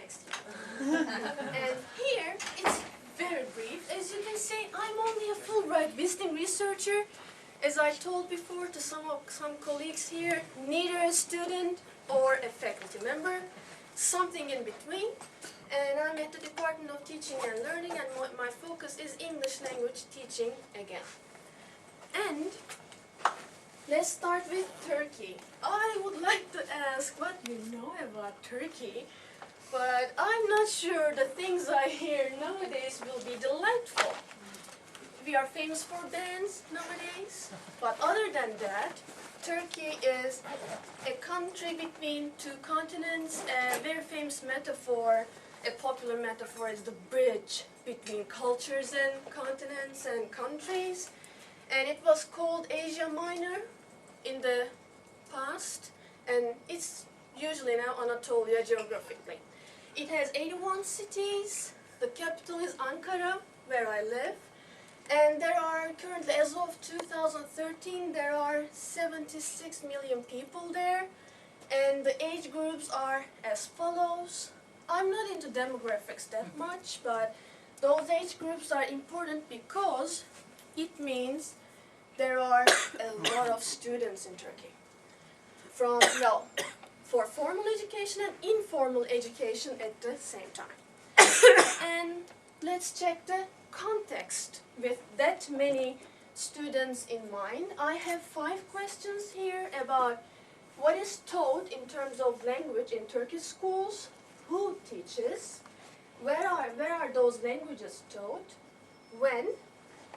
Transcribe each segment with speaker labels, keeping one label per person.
Speaker 1: next year. And here, it's very brief. As you can see, I'm only a Fulbright visiting researcher. As I told before to some colleagues here, neither a student or a faculty member, something in between. And I'm at the Department of Teaching and Learning, and my focus is English language teaching again. And let's start with Turkey. I would like to ask what you know about Turkey, but I'm not sure the things I hear nowadays will be delightful. We are famous for dance nowadays, but other than that, Turkey is a country between two continents. A very famous metaphor, a popular metaphor, is the bridge between cultures and continents and countries. And it was called Asia Minor in the past, and it's usually now Anatolia geographically. It has 81 cities. The capital is Ankara, where I live. And there are currently, as of 2013, there are 76 million people there. And the age groups are as follows. I'm not into demographics that much, but those age groups are important because it means there are a lot of students in Turkey. From, well, for formal education and informal education at the same time. And let's check the context with that many students in mind. I have 5 questions here about what is taught in terms of language in Turkish schools, who teaches, where are those languages taught, when,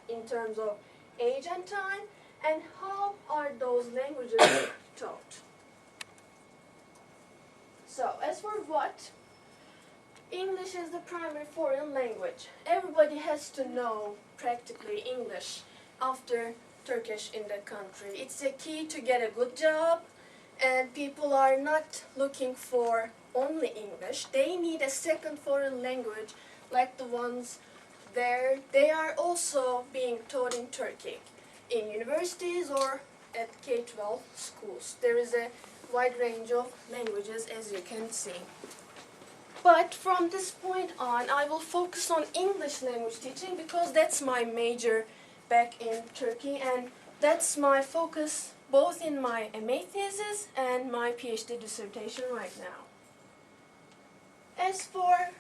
Speaker 1: in terms of age and time, and how are those languages taught. So, as for what, English is the primary foreign language. Everybody has to know practically English after Turkish in the country. It's a key to get a good job, and people are not looking for only English. They need a second foreign language like the ones there. They are also being taught in Turkey, in universities or at K-12 schools. There is a wide range of languages, as you can see. But from this point on, I will focus on English language teaching because that's my major back in Turkey, and that's my focus both in my MA thesis and my PhD dissertation right now. As for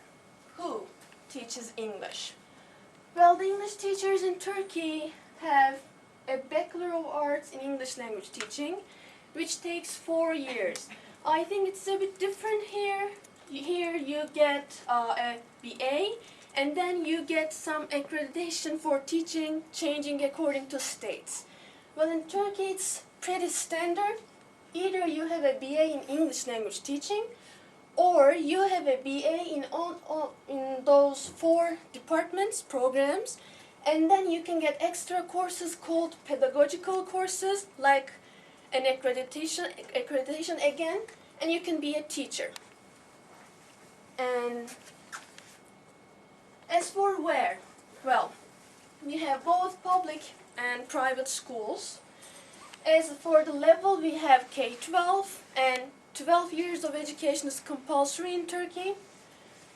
Speaker 1: who teaches English, well, the English teachers in Turkey have a Bachelor of Arts in English language teaching, which takes 4 years. I think it's a bit different here. Here you get a BA, and then you get some accreditation for teaching, changing according to states. Well, in Turkey it's pretty standard. Either you have a BA in English language teaching, or you have a BA in those 4 departments, programs, and then you can get extra courses called pedagogical courses, like an accreditation again, and you can be a teacher. And as for where, well, we have both public and private schools. As for the level, we have K-12, and 12 years of education is compulsory in Turkey.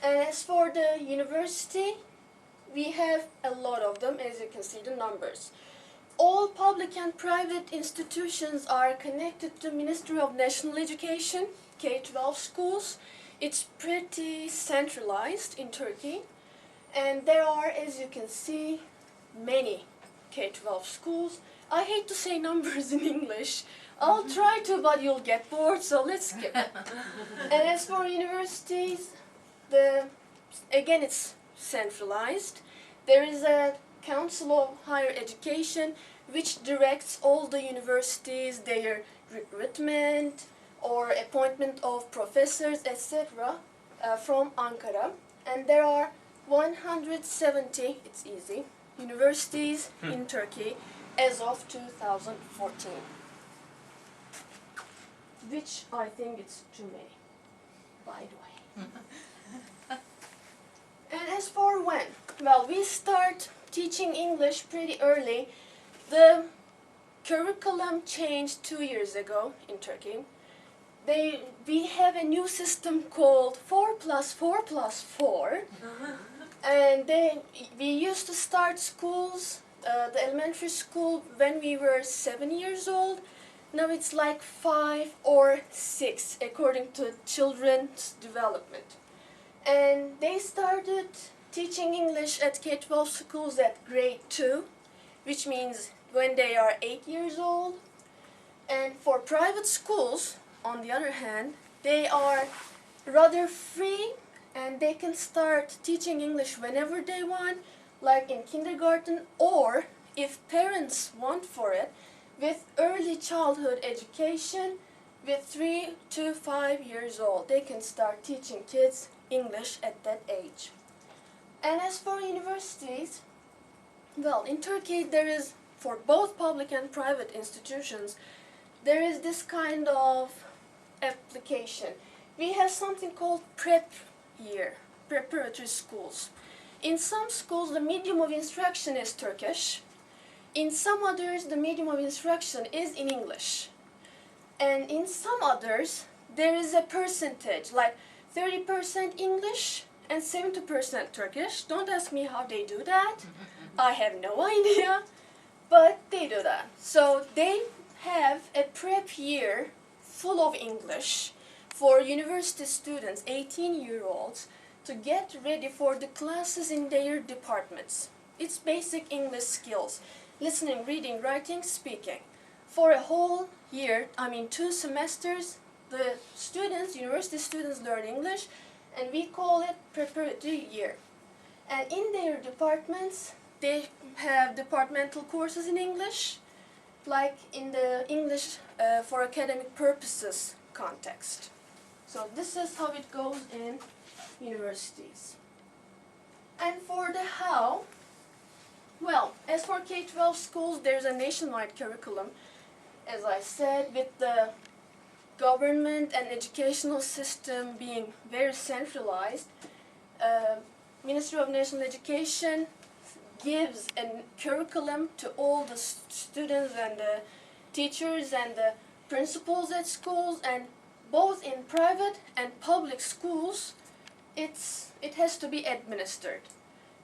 Speaker 1: And as for the university, we have a lot of them, as you can see the numbers. All public and private institutions are connected to Ministry of National Education, K-12 schools. It's pretty centralized in Turkey, and there are, as you can see, many K-12 schools. I hate to say numbers in English. I'll try to, but you'll get bored, so let's skip it. And as for universities, again, it's centralized. There is a Council of Higher Education which directs all the universities, their recruitment, or appointment of professors, etc. From Ankara. And there are 170, it's easy, universities in Turkey as of 2014. Which I think it's too many, by the way. And as for when, well, we start teaching English pretty early. The curriculum changed 2 years ago in Turkey. we have a new system called 4 plus 4 plus 4. And we used to start schools, the elementary school, when we were 7 years old. Now it's like 5 or 6, according to children's development. And they started teaching English at K-12 schools at grade 2, which means when they are 8 years old. And for private schools, on the other hand, they are rather free and they can start teaching English whenever they want, like in kindergarten, or if parents want for it, with early childhood education, with 3 to 5 years old, they can start teaching kids English at that age. And as for universities, well, in Turkey there is, for both public and private institutions, there is this kind of application. We have something called prep year, preparatory schools. In some schools, the medium of instruction is Turkish. In some others, the medium of instruction is in English. And in some others, there is a percentage, like 30% English and 70% Turkish. Don't ask me how they do that. I have no idea, but they do that. So they have a prep year full of English for university students, 18-year-olds, to get ready for the classes in their departments. It's basic English skills, listening, reading, writing, speaking. For a whole year, 2 semesters, the students, university students learn English, and we call it preparatory year. And in their departments, they have departmental courses in English, like in the English for academic purposes context. So this is how it goes in universities. And for the how, well, as for K-12 schools, there's a nationwide curriculum, as I said, with the government and educational system being very centralized. Ministry of National Education gives a curriculum to all the students and the teachers and the principals at schools, and both in private and public schools, it has to be administered.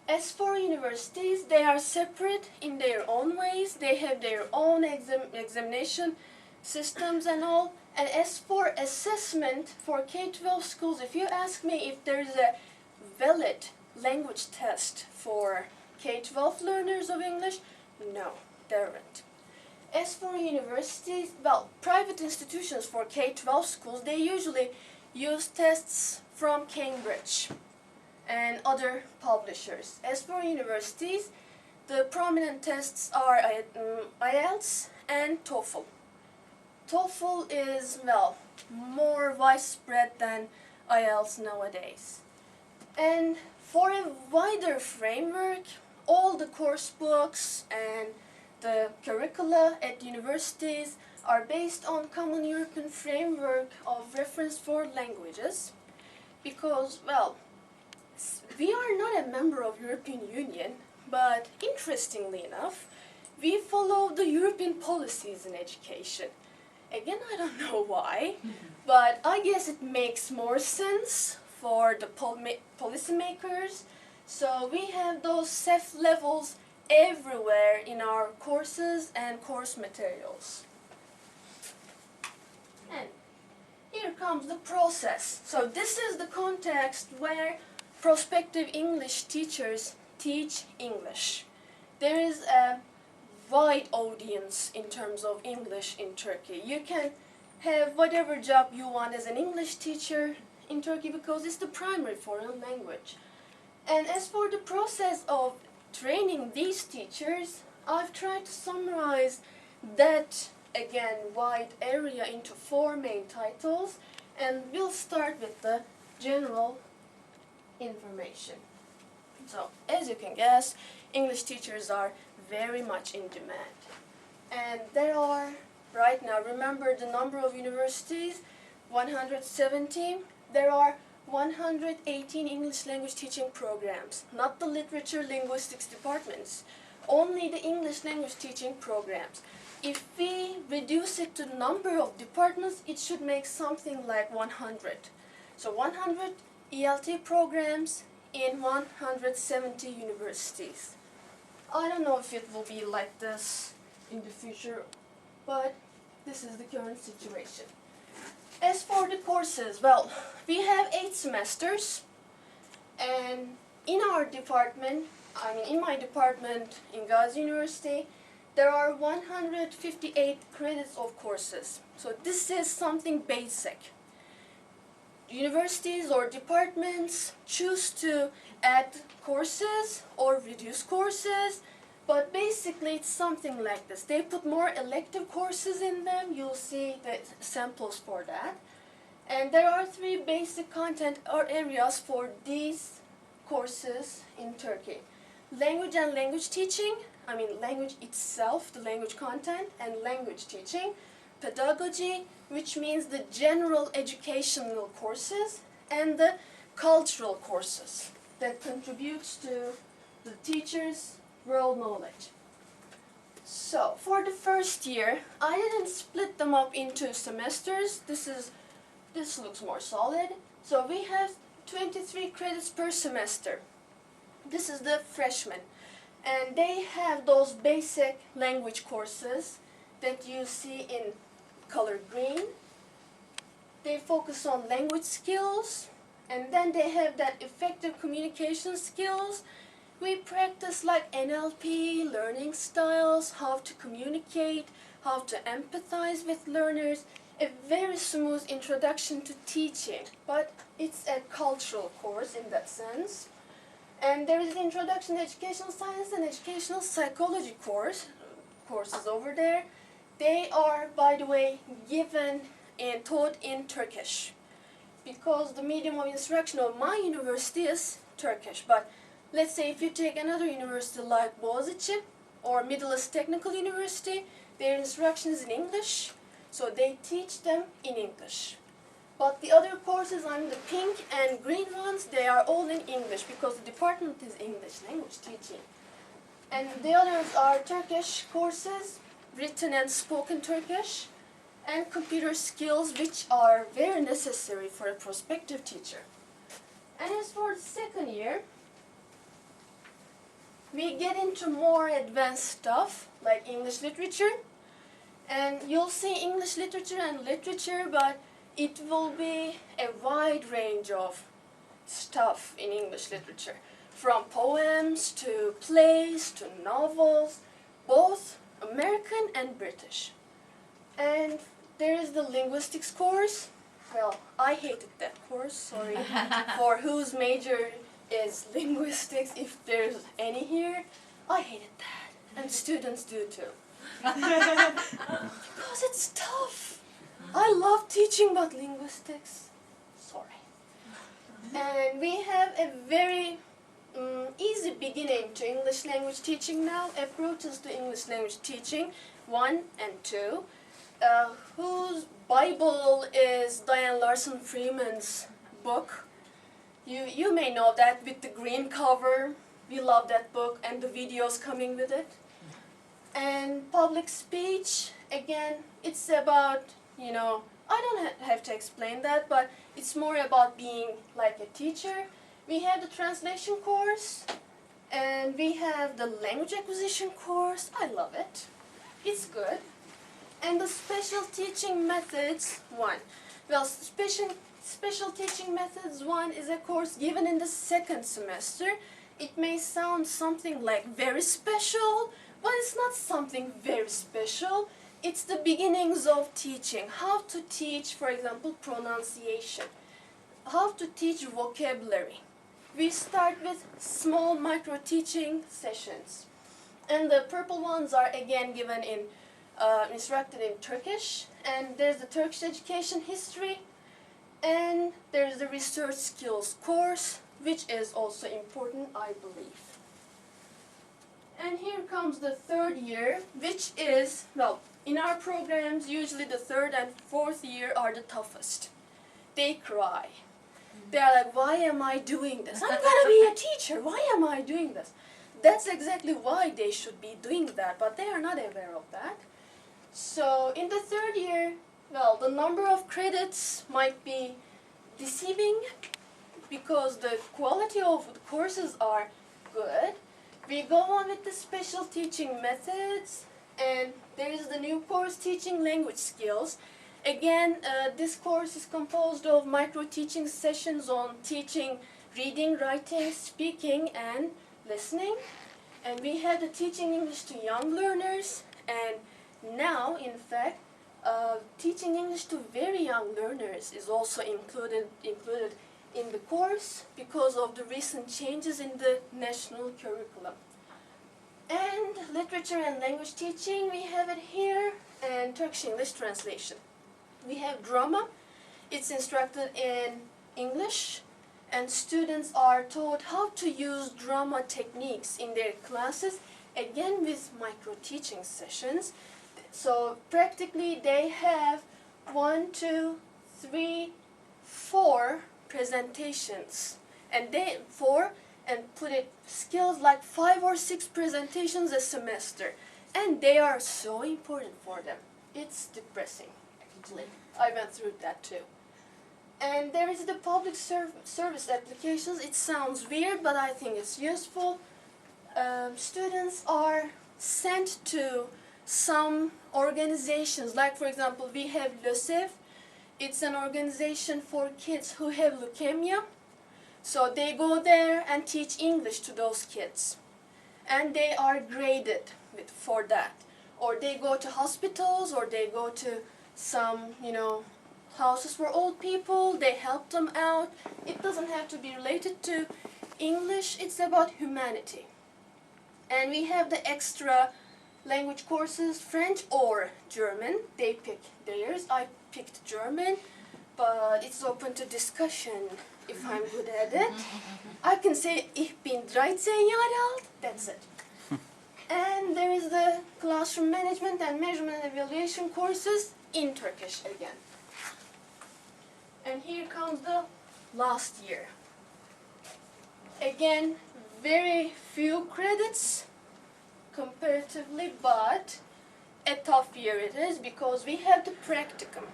Speaker 1: As for universities, they are separate in their own ways. They have their own examination systems and all. And as for assessment for K-12 schools, if you ask me if there is a valid language test for K-12 learners of English, no, there aren't. As for universities, well, private institutions for K-12 schools, they usually use tests from Cambridge and other publishers. As for universities, the prominent tests are IELTS and TOEFL. TOEFL is, well, more widespread than IELTS nowadays. And for a wider framework, all the course books and the curricula at universities are based on Common European Framework of Reference for Languages because, well, we are not a member of European Union, but interestingly enough, we follow the European policies in education. Again, I don't know why, but I guess it makes more sense for the policymakers. So we have those CEF levels everywhere in our courses and course materials. And here comes the process. So this is the context where prospective English teachers teach English. There is a wide audience in terms of English in Turkey. You can have whatever job you want as an English teacher in Turkey because it's the primary foreign language. And as for the process of training these teachers, I've tried to summarize that, again, wide area into 4 main titles, and we'll start with the general information. So, as you can guess, English teachers are very much in demand. And there are, right now, remember the number of universities, 117. There are 118 English language teaching programs, not the literature linguistics departments, only the English language teaching programs. if we reduce it to the number of departments, it should make something like 100. So 100 ELT programs in 170 universities. I don't know if it will be like this in the future, but this is the current situation. As for the courses, well, we have 8 semesters, and in our department, in my department in Gazi University, there are 158 credits of courses. So this is something basic. Universities or departments choose to add courses or reduce courses, but basically it's something like this. They put more elective courses in them. You'll see the samples for that. And there are 3 basic content or areas for these courses in Turkey. Language and language teaching, language itself, the language content, and language teaching. Pedagogy, which means the general educational courses, and the cultural courses that contributes to the teacher's world knowledge. So, for the first year, I didn't split them up into semesters. This looks more solid. So we have 23 credits per semester. This is the freshman. And they have those basic language courses that you see in color green. They focus on language skills, and then they have that effective communication skills. We practice like NLP, learning styles, how to communicate, how to empathize with learners, a very smooth introduction to teaching, but it's a cultural course in that sense. And there is the Introduction to Educational Science and Educational Psychology courses over there. They are, by the way, given and taught in Turkish, because the medium of instruction of my university is Turkish. But let's say if you take another university like Boğaziçi or Middle East Technical University, their instruction is in English, so they teach them in English. But the other courses, the pink and green ones, they are all in English because the department is English language teaching. And the others are Turkish courses, written and spoken Turkish, and computer skills, which are very necessary for a prospective teacher. And as for the second year, we get into more advanced stuff, like English literature. And you'll see English literature and literature, but it will be a wide range of stuff in English literature, from poems to plays to novels, both American and British. And there is the linguistics course. Well, I hated that course, sorry, for whose major is linguistics, if there's any here. I hated that, and students do too. Because it's tough. I love teaching about linguistics. Sorry. And we have a very easy beginning to English language teaching now. Approaches to English language teaching 1 and 2, whose Bible is Diane Larson Freeman's book. You may know that with the green cover. We love that book and the videos coming with it. And public speech, again, it's about, I don't have to explain that, but it's more about being like a teacher. We have the translation course, and we have the language acquisition course. I love it. It's good. And the special teaching methods 1. Well, special teaching methods 1 is a course given in the second semester. It may sound something like very special, but it's not something very special. It's the beginnings of teaching. How to teach, for example, pronunciation. How to teach vocabulary. We start with small micro-teaching sessions. And the purple ones are again given in, instructed in Turkish. And there's the Turkish education history. And there's the research skills course, which is also important, I believe. And here comes the third year, which is, well, in our programs, usually the third and fourth year are the toughest. They cry. They're like, why am I doing this? I'm gonna be a teacher, why am I doing this? That's exactly why they should be doing that, but they are not aware of that. So in the third year, well, the number of credits might be deceiving because the quality of the courses are good. We go on with the special teaching methods, and there is the new course, teaching language skills. Again, this course is composed of micro-teaching sessions on teaching reading, writing, speaking, and listening. And we have the teaching English to young learners, and now, in fact, teaching English to very young learners is also included in the course because of the recent changes in the national curriculum. And literature and language teaching, we have it here, and Turkish-English translation. We have drama. It's instructed in English, and students are taught how to use drama techniques in their classes, again with micro-teaching sessions. So practically they have 1, 2, 3, 4 presentations, and put it skills like 5 or 6 presentations a semester, and they are so important for them. It's depressing, actually. I went through that too. And there is the public service applications. It sounds weird, but I think it's useful. Students are sent to some organizations, like for example we have LÖSEV. It's an organization for kids who have leukemia. So they go there and teach English to those kids, and they are graded for that. Or they go to hospitals, or they go to some, houses for old people. They help them out. It doesn't have to be related to English. It's about humanity. And we have the extra language courses, French or German. They pick theirs. I picked German, but it's open to discussion if I'm good at it. I can say, ich bin 13 Jahre alt. That's it. And there is the classroom management and measurement and evaluation courses in Turkish again. And here comes the last year. Again, very few credits comparatively, but a tough year it is because we have the practicum.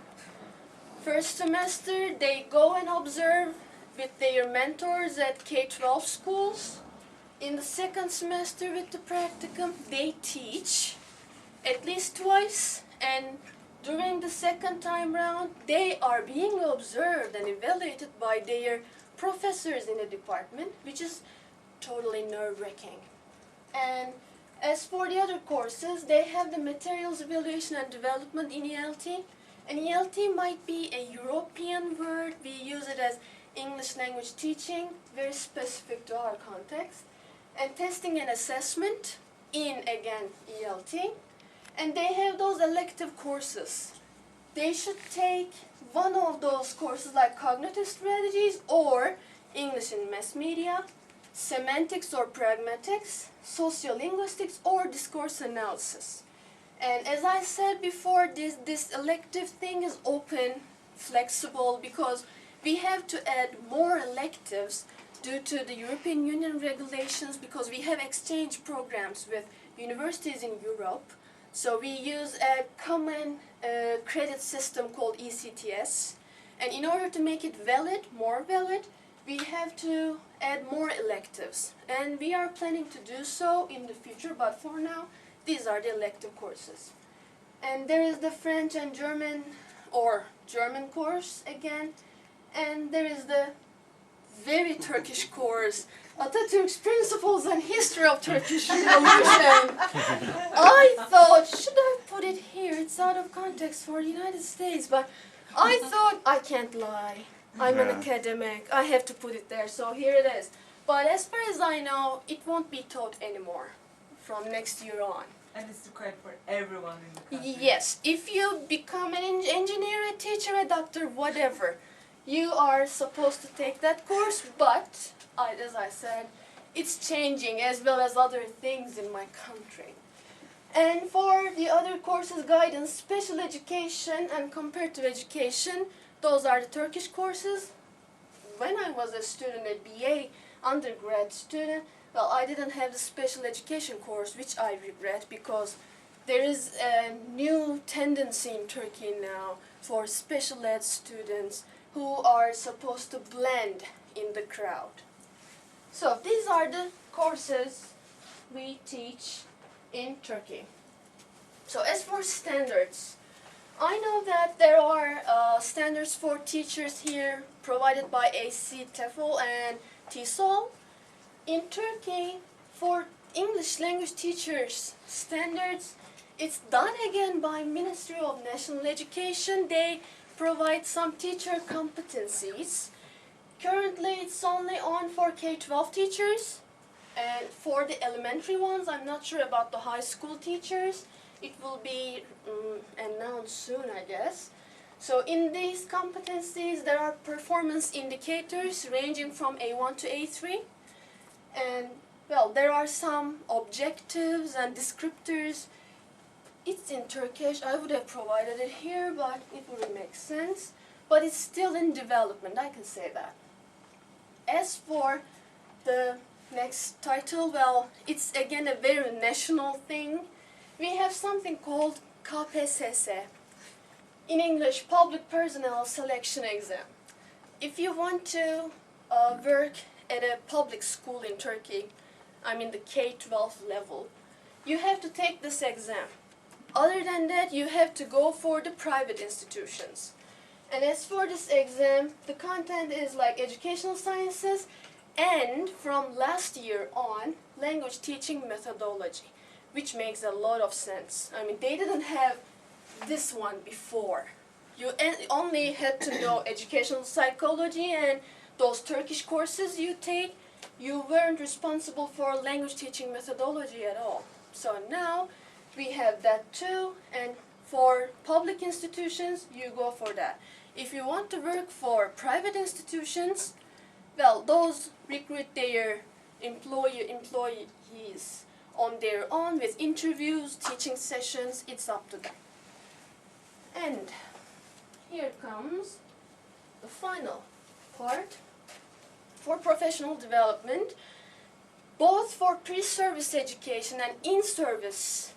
Speaker 1: First semester, they go and observe with their mentors at K-12 schools. In the second semester with the practicum, they teach at least twice, and during the second time round, they are being observed and evaluated by their professors in the department, which is totally nerve-wracking. And as for the other courses, they have the materials evaluation and development in ELT. And ELT might be a European word. We use it as English language teaching, very specific to our context. And testing and assessment in, again, ELT. And they have those elective courses. They should take one of those courses like cognitive strategies or English in mass media, semantics or pragmatics, sociolinguistics, or discourse analysis. And as I said before, this elective thing is open, flexible, because we have to add more electives due to the European Union regulations, because we have exchange programs with universities in Europe. So we use a common credit system called ECTS. And in order to make it valid, more valid, we have to add more electives. And we are planning to do so in the future, but for now, these are the elective courses. And there is the French and German, or German course again. And there is the very Turkish course, Atatürk's Principles and History of Turkish Revolution. I thought, should I put it here? It's out of context for the United States, but I thought, I can't lie. I'm an academic. I have to put it there, so here it is. But as far as I know, it won't be taught anymore from next year on.
Speaker 2: And it's required for everyone in the country?
Speaker 1: Yes. If you become an engineer, a teacher, a doctor, whatever, you are supposed to take that course, but, as I said, it's changing as well as other things in my country. And for the other courses, guidance, special education, and comparative education, those are the Turkish courses. When I was a student, a BA undergrad student, well, I didn't have the special education course, which I regret because there is a new tendency in Turkey now for special ed students who are supposed to blend in the crowd. So these are the courses we teach in Turkey. So as for standards, I know that there are standards for teachers here provided by AC, TEFL and TESOL. In Turkey, for English language teachers standards, it's done again by Ministry of National Education. They provide some teacher competencies. Currently, it's only on for K-12 teachers. And for the elementary ones, I'm not sure about the high school teachers. It will be announced soon, I guess. So in these competencies, there are performance indicators ranging from A1 to A3. And, well, there are some objectives and descriptors. It's in Turkish. I would have provided it here, but it wouldn't make sense. But it's still in development, I can say that. As for the next title, well, it's again a very national thing. We have something called KPSS, in English, Public Personnel Selection Exam. If you want to work at a public school in Turkey, I mean the K-12 level, you have to take this exam. Other than that, you have to go for the private institutions. And as for this exam, the content is like educational sciences and from last year on, language teaching methodology, which makes a lot of sense. I mean, they didn't have this one before. You only had to know educational psychology and those Turkish courses you take. You weren't responsible for language teaching methodology at all. So now we have that too, and for public institutions, you go for that. If you want to work for private institutions, well, those recruit their employees on their own with interviews, teaching sessions, it's up to them. And here comes the final part for professional development, both for pre-service education and in-service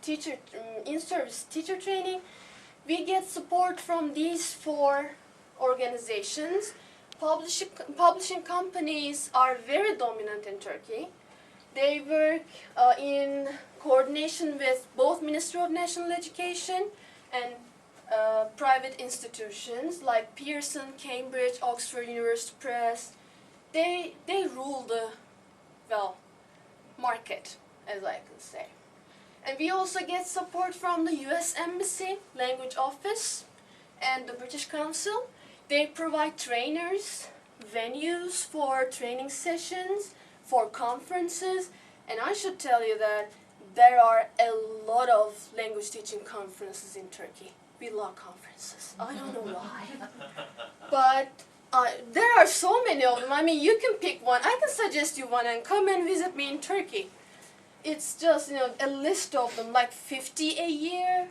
Speaker 1: teacher training. We get support from these 4 organizations. Publishing companies are very dominant in Turkey. They work in coordination with both Ministry of National Education and private institutions like Pearson, Cambridge, Oxford University Press. They rule the, well, market, as I can say. And we also get support from the US Embassy Language Office and the British Council. They provide trainers, venues for training sessions, for conferences, and I should tell you that there are a lot of language teaching conferences in Turkey. We love conferences. I don't know why. But there are so many of them. I mean, you can pick one. I can suggest you one and come and visit me in Turkey. It's just, a list of them, like 50 a year.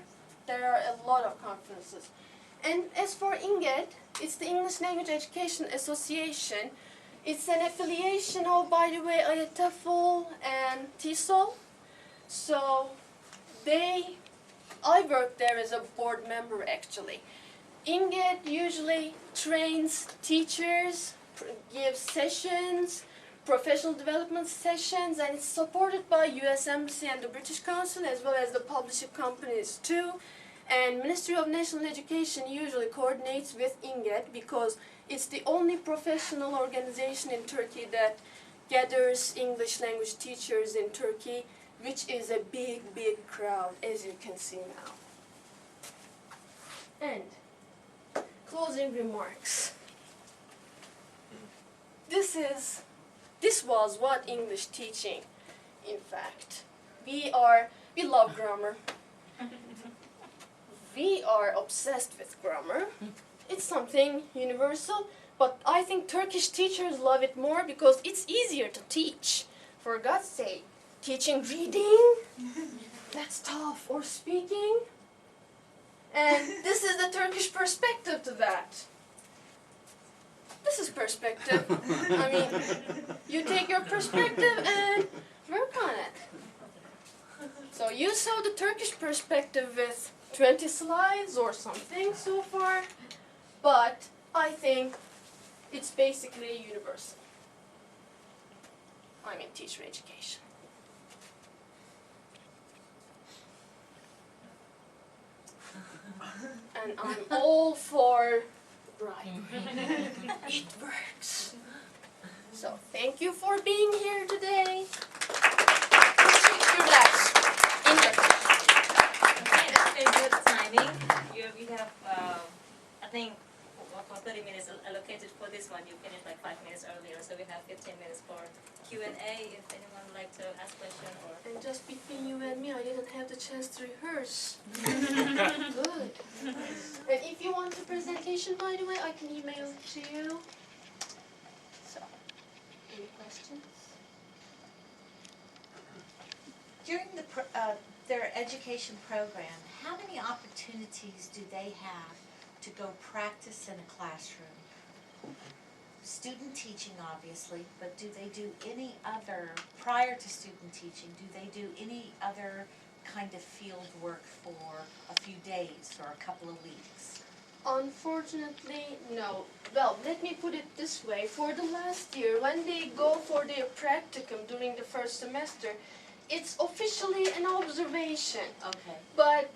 Speaker 1: There are a lot of conferences. And as for INGET, it's the English Language Education Association. It's an affiliation of, by the way, TEFL and TESOL. So I work there as a board member actually. INGET usually trains teachers, gives sessions, professional development sessions, and it's supported by US Embassy and the British Council as well as the publishing companies too. And Ministry of National Education usually coordinates with INGET because it's the only professional organization in Turkey that gathers English language teachers in Turkey, which is a big, big crowd, as you can see now. And closing remarks. This was what English teaching, in fact. We love grammar. We are obsessed with grammar. It's something universal, but I think Turkish teachers love it more because it's easier to teach. For God's sake, teaching reading, that's tough, or speaking. And this is the Turkish perspective to that. This is perspective. I mean, you take your perspective and work on it. So you saw the Turkish perspective with 20 slides or something so far, but I think it's basically universal. I mean, teacher education. And I'm all for bribery. It works. So thank you for being here today. Teşekkürler.
Speaker 3: Okay, good timing. We have, I think, for 30 minutes allocated for this one. You finished like 5 minutes earlier, so we have 15 minutes for Q&A. If anyone would like to ask question or.
Speaker 1: And just between you and me, I didn't have the chance to rehearse. Good. And if you want the presentation, by the way, I can email it to you. So, any questions?
Speaker 4: During their education program, how many opportunities do they have to go practice in a classroom? Student teaching, obviously, but do they do any other, prior to student teaching, do they do any other kind of field work for a few days or a couple of weeks?
Speaker 1: Unfortunately, no. Well, let me put it this way. For the last year, when they go for their practicum during the first semester, it's officially an observation.
Speaker 4: Okay.
Speaker 1: But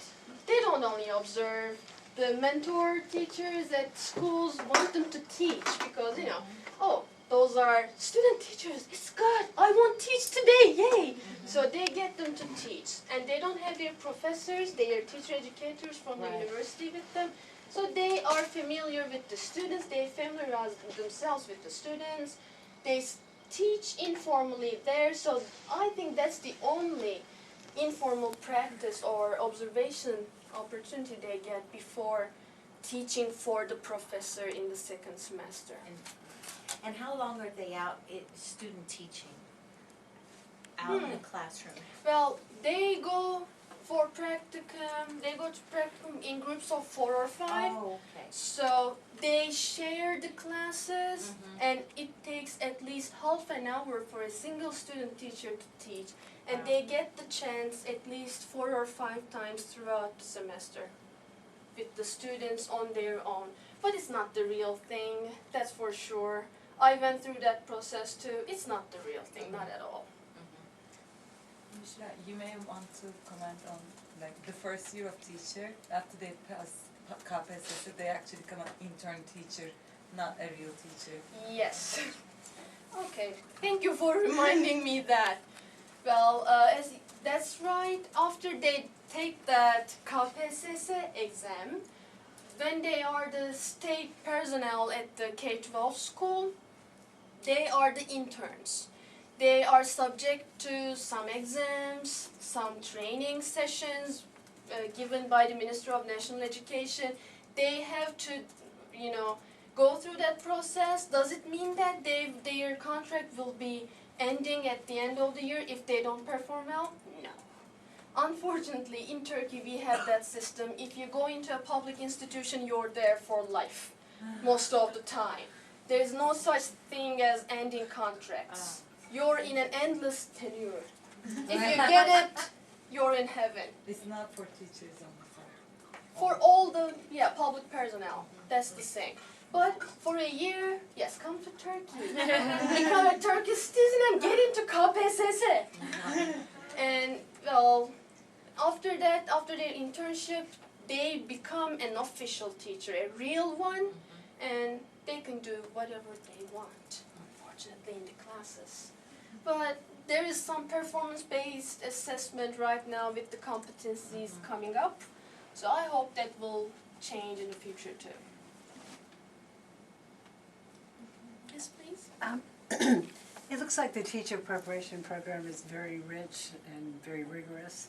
Speaker 1: they don't only observe. The mentor teachers at schools want them to teach because, you know, oh, those are student teachers. It's good. I want to teach today. Yay! So they get them to teach. And they don't have their professors, they are teacher educators from the university with them. So they are familiar with the students. They familiarize themselves with the students. They teach informally there. So I think that's the only informal practice or observation opportunity they get before teaching for the professor in the second semester.
Speaker 4: And how long are they out student teaching? Out in the classroom?
Speaker 1: Well, they go for practicum, they go to practicum in groups of 4 or 5.
Speaker 4: Oh, okay.
Speaker 1: So they share the classes and it takes at least half an hour for a single student teacher to teach. And they get the chance at least 4 or 5 times throughout the semester with the students on their own. But it's not the real thing, that's for sure. I went through that process too. It's not the real thing, not at all.
Speaker 2: Busra, you may want to comment on like the first year of teacher. After they pass KPSS, they actually become an intern teacher, not a real teacher.
Speaker 1: Yes. Okay, thank you for reminding me that. Well, that's right. After they take that KPSS exam, when they are the state personnel at the K-12 school, they are the interns. They are subject to some exams, some training sessions given by the Minister of National Education. They have to, go through that process. Does it mean that their contract will be ending at the end of the year if they don't perform well? No. Unfortunately, in Turkey we have that system. If you go into a public institution, you're there for life, most of the time. There's no such thing as ending contracts. You're in an endless tenure. If you get it, you're in heaven.
Speaker 2: It's not for teachers only.
Speaker 1: For all the public personnel, that's the same. But for a year, yes, come to Turkey. Become a Turkish citizen and get into KPSS. And well, after that, after their internship, they become an official teacher, a real one, and they can do whatever they want, unfortunately, in the classes. But there is some performance-based assessment right now with the competencies coming up, so I hope that will change in the future too. Yes, please.
Speaker 5: It looks like the teacher preparation program is very rich and very rigorous.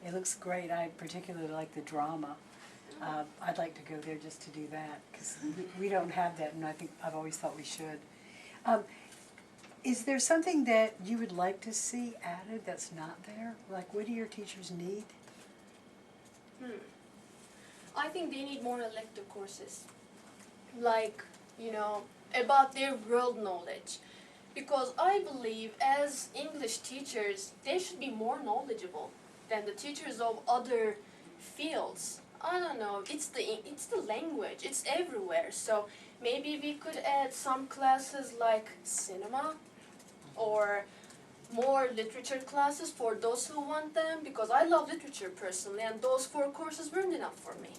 Speaker 5: It looks great. I particularly like the drama. I'd like to go there just to do that because we don't have that, and I've always thought we should. Is there something that you would like to see added that's not there? Like, what do your teachers need?
Speaker 1: I think they need more elective courses, like, about their world knowledge. Because I believe as English teachers, they should be more knowledgeable than the teachers of other fields. I don't know, it's the language, it's everywhere. So maybe we could add some classes like cinema or more literature classes for those who want them, because I love literature personally, and those 4 courses weren't enough for me.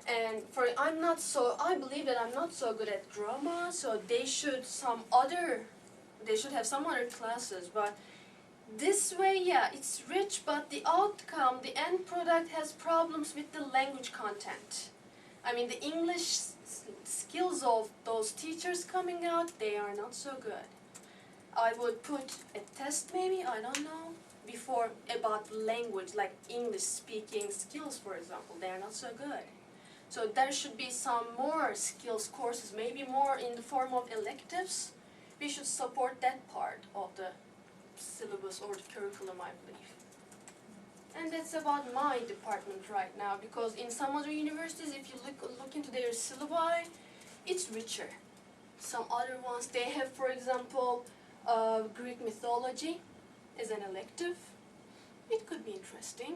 Speaker 1: And I believe that I'm not so good at drama, so they should have some other classes. But this way, yeah, it's rich, but the outcome, the end product has problems with the language content. I mean, the English skills of those teachers coming out, they are not so good. I would put a test maybe, I don't know, before about language, like English speaking skills, for example, they are not so good. So there should be some more skills courses, maybe more in the form of electives. We should support that part of the syllabus or the curriculum, I believe. And that's about my department right now, because in some other universities, if you look into their syllabi, it's richer. Some other ones, they have, for example, Greek mythology as an elective. It could be interesting.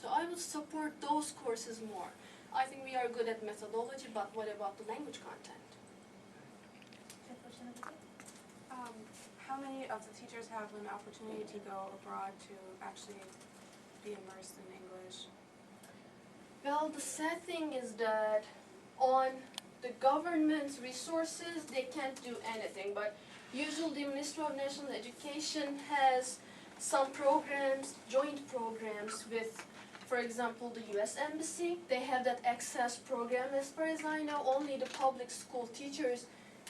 Speaker 1: So I would support those courses more. I think we are good at methodology, but what about the language content?
Speaker 6: How many of the teachers have an opportunity to go abroad to actually be immersed in English?
Speaker 1: Well, the sad thing is that on the government's resources, they can't do anything. But usually the Ministry of National Education has some programs, joint programs with, for example, the U.S. Embassy. They have that access program. As far as I know, only the public school teachers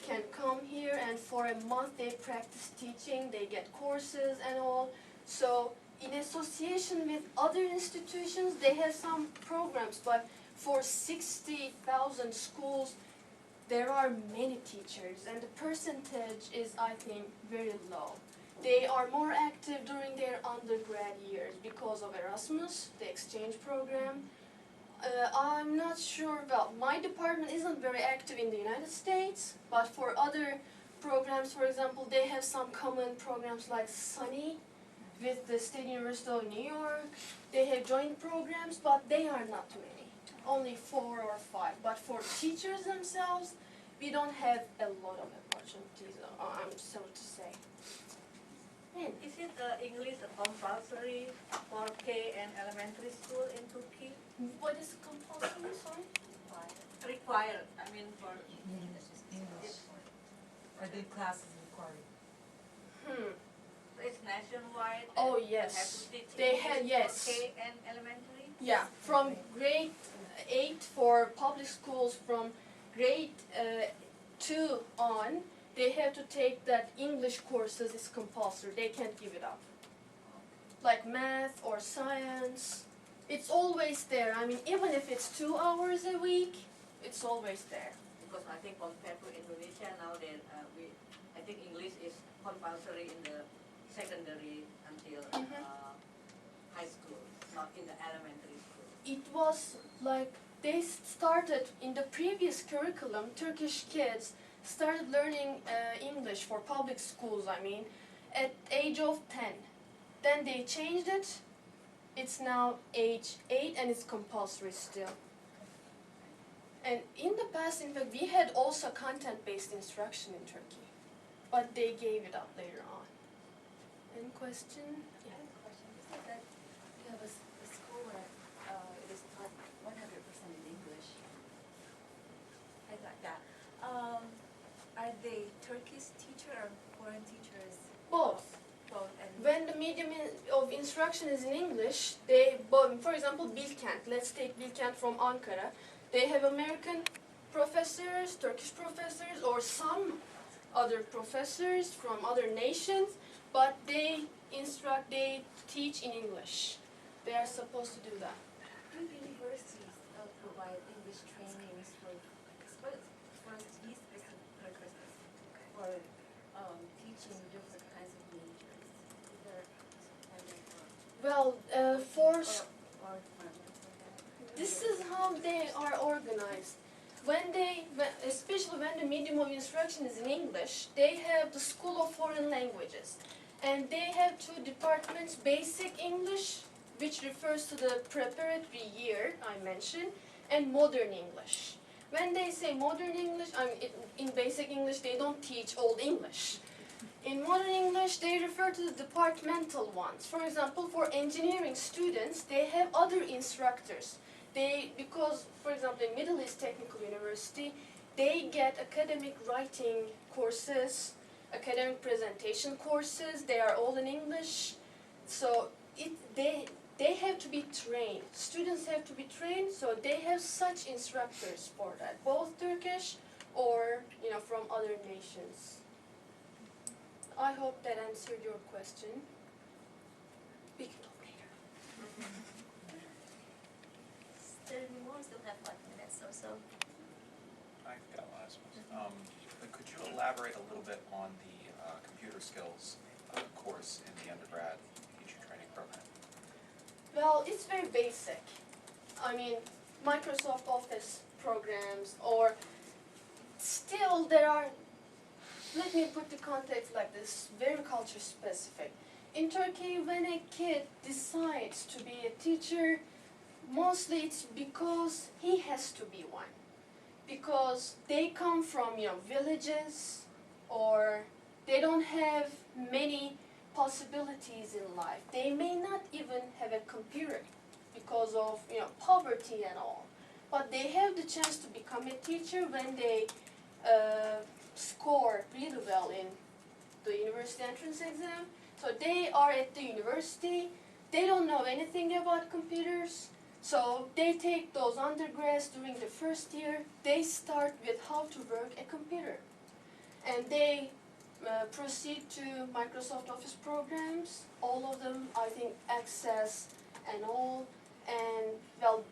Speaker 1: can come here, and for a month they practice teaching, they get courses and all. So in association with other institutions, they have some programs, but for 60,000 schools, there are many teachers, and the percentage is, I think, very low. They are more active during their undergrad years because of Erasmus, the exchange program. I'm not sure, well, my department isn't very active in the United States, but for other programs, for example, they have some common programs like SUNY with the State University of New York. They have joint programs, but they are not many, only 4 or 5. But for teachers themselves, we don't have a lot of opportunities, I'm sorry to say.
Speaker 7: Is it English compulsory for K and elementary school in Turkey?
Speaker 1: What is compulsory, sorry?
Speaker 7: Required, I mean for
Speaker 2: English. Are they classes required?
Speaker 7: it's nationwide.
Speaker 1: Oh,
Speaker 7: and you have
Speaker 1: yes.
Speaker 7: to teach
Speaker 1: They
Speaker 7: English
Speaker 1: had,
Speaker 7: for
Speaker 1: yes.
Speaker 7: K and elementary.
Speaker 1: Yeah, from grade 8 for public schools, from grade 2 on, they have to take that English courses is compulsory. They can't give it up. Like math or science, it's always there. I mean, even if it's 2 hours a week, it's always there.
Speaker 7: Because I think compared to Indonesia now, I think English is compulsory in the secondary until high school, not in the elementary school.
Speaker 1: It was like they started in the previous curriculum, Turkish kids started learning English for public schools, I mean, at age of 10. Then they changed it. It's now age 8 and it's compulsory still. And in the past, in fact, we had also content-based instruction in Turkey, but they gave it up later on. Any question?
Speaker 8: I have a question. You said that you have a school where it is taught 100% in English. I got that. Are they Turkish teacher or foreign teachers?
Speaker 1: Both.
Speaker 8: Both. And
Speaker 1: When the medium of instruction is in English, for example, Bilkent, let's take Bilkent from Ankara. They have American professors, Turkish professors, or some other professors from other nations, but they teach in English. They are supposed to do that.
Speaker 8: do universities provide English trainings for these specific purposes, for teaching different kinds of majors? Is there
Speaker 1: Well,
Speaker 8: or
Speaker 1: this is how they are organized. Especially when the medium of instruction is in English, they have the School of Foreign Languages. And they have 2 departments, basic English, which refers to the preparatory year I mentioned, and modern English. When they say modern English, I mean, in basic English they don't teach Old English. In modern English, they refer to the departmental ones. For example, for engineering students, they have other instructors. Because, for example, in Middle East Technical University, they get academic writing courses, academic presentation courses. They are all in English. So they have to be trained. Students have to be trained, so they have such instructors for that, both Turkish or from other nations. I hope that answered your question. We can talk later.
Speaker 3: Still more, still have 5 minutes or so.
Speaker 9: I've got last one. Could you elaborate a little bit on the computer skills course in the undergrad teacher training program?
Speaker 1: Well, it's very basic. I mean, Microsoft Office programs, or still there are, let me put the context like this, very culture specific. In Turkey, when a kid decides to be a teacher, mostly it's because he has to be one. Because they come from, villages, or they don't have many possibilities in life. They may not even have a computer because of, poverty and all. But they have the chance to become a teacher when they score really well in the university entrance exam. So they are at the university, they don't know anything about computers, so they take those undergrads during the first year, they start with how to work a computer. And they proceed to Microsoft Office programs, all of them, I think, Access and all, and well,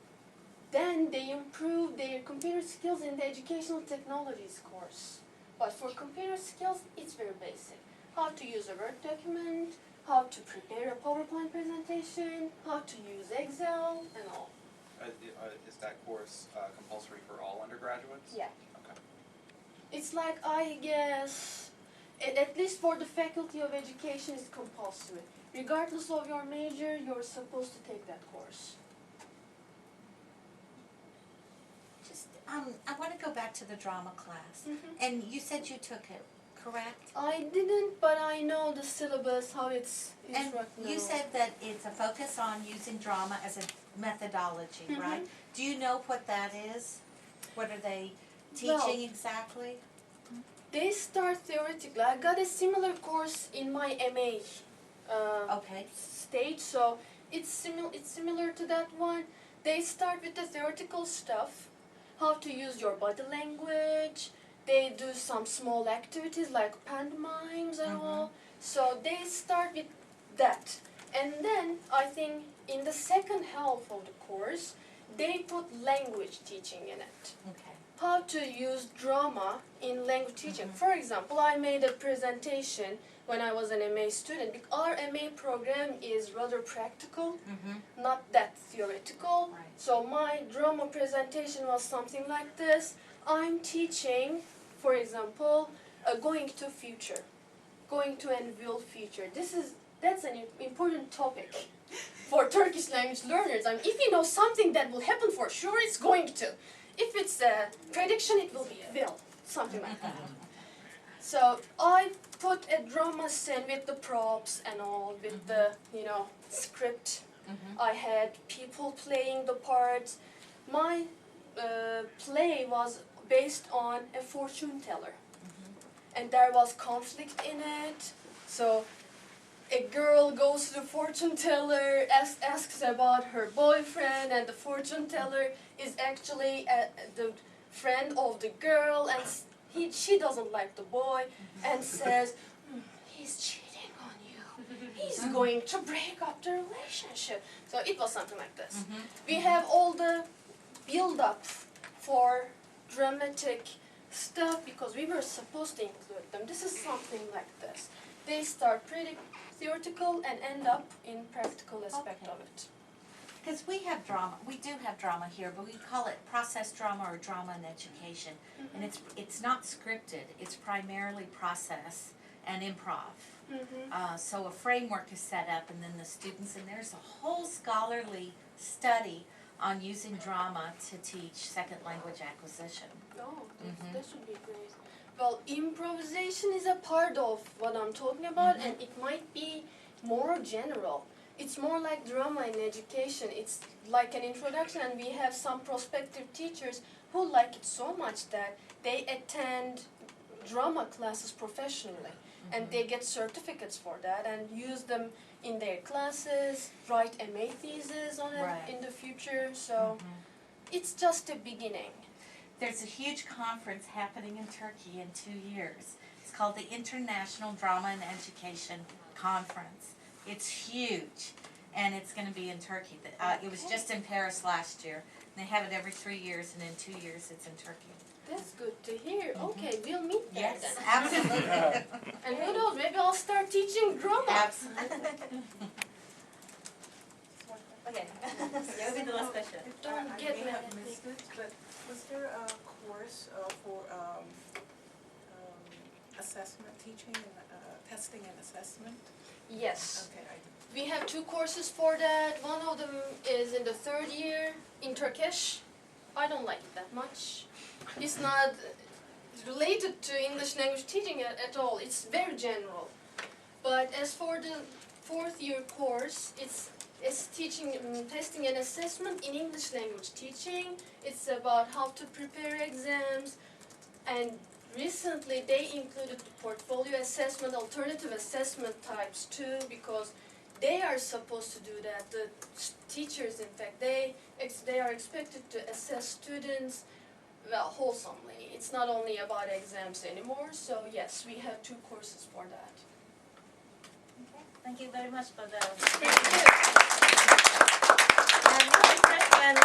Speaker 1: then they improve their computer skills in the educational technologies course. But for computer skills, it's very basic. How to use a Word document, how to prepare a PowerPoint presentation, how to use Excel, and all.
Speaker 9: Is that course compulsory for all undergraduates?
Speaker 1: Yeah.
Speaker 9: Okay.
Speaker 1: It's like, I guess, at least for the Faculty of Education, it's compulsory. Regardless of your major, you're supposed to take that course.
Speaker 4: Just, I want to go back to the drama class. And you said you took it, correct?
Speaker 1: I didn't, but I know the syllabus, how it's
Speaker 4: And
Speaker 1: instructed.
Speaker 4: you said that it's a focus on using drama as a methodology, right? Do you know what that is? What are they teaching exactly?
Speaker 1: They start theoretically. I got a similar course in my MA
Speaker 4: Okay.
Speaker 1: stage, so it's similar to that one. They start with the theoretical stuff, how to use your body language. They do some small activities like pantomimes and all. So they start with that. And then I think in the second half of the course, they put language teaching in it.
Speaker 4: Okay.
Speaker 1: How to use drama in language teaching. For example, I made a presentation when I was an MA student. Our MA program is rather practical, not that theoretical.
Speaker 4: Right.
Speaker 1: So my drama presentation was something like this. I'm teaching, for example, going to future, going to and will future. That's an important topic for Turkish language learners. I mean, if you know something that will happen for sure, it's going to. If it's a prediction, it will be will, something like that. So I put a drama scene with the props and all, with the, script. I had people playing the parts. My play was based on a fortune teller. And there was conflict in it. So a girl goes to the fortune teller, asks about her boyfriend, and the fortune teller is actually the friend of the girl, and she doesn't like the boy, and says, he's cheating on you. He's going to break up the relationship. So it was something like this. We have all the build-up for dramatic stuff because we were supposed to include them. This is something like this. They start pretty theoretical and end up in practical aspect of it.
Speaker 4: Because we do have drama here, but we call it process drama or drama in education. And it's not scripted, it's primarily process. and improv.
Speaker 1: Mm-hmm.
Speaker 4: So a framework is set up, and then the students, and there's a whole scholarly study on using drama to teach second language acquisition.
Speaker 1: Oh,
Speaker 4: Mhm.
Speaker 1: that should be great. Well, improvisation is a part of what I'm talking about, and it might be more general. It's more like drama in education. It's like an introduction, and we have some prospective teachers who like it so much that they attend drama classes professionally, and they get certificates for that and use them in their classes, write MA thesis on it
Speaker 4: Right.
Speaker 1: in the future. So it's just a beginning.
Speaker 4: There's a huge conference happening in Turkey in 2 years. It's called the International Drama and Education Conference. It's huge, and it's going to be in Turkey. It was just in Paris last year. They have it every 3 years, and in 2 years it's in Turkey.
Speaker 1: That's good to hear. Okay, we'll meet there
Speaker 4: Yes,
Speaker 1: then.
Speaker 4: absolutely.
Speaker 1: And who knows, maybe I'll start teaching drama.
Speaker 4: Absolutely.
Speaker 3: Okay, that will be the last question.
Speaker 1: Don't
Speaker 10: I
Speaker 1: get
Speaker 10: may
Speaker 1: mad
Speaker 10: have
Speaker 1: at me.
Speaker 10: missed it, but was there a course for assessment, teaching and testing and assessment?
Speaker 1: Yes.
Speaker 10: Okay,
Speaker 1: We have 2 courses for that. One of them is in the 3rd year in Turkish. I don't like it that much. It's not related to English language teaching at all. It's very general. But as for the 4th year course, it's teaching, testing and assessment in English language teaching. It's about how to prepare exams, and recently they included the portfolio assessment, alternative assessment types too, because they are supposed to do that. The teachers, in fact, they are expected to assess students, well, wholesomely. It's not only about exams anymore. So yes, we have 2 courses for that.
Speaker 3: Okay, thank you very much for the.
Speaker 1: Thank you.
Speaker 3: And now it's time when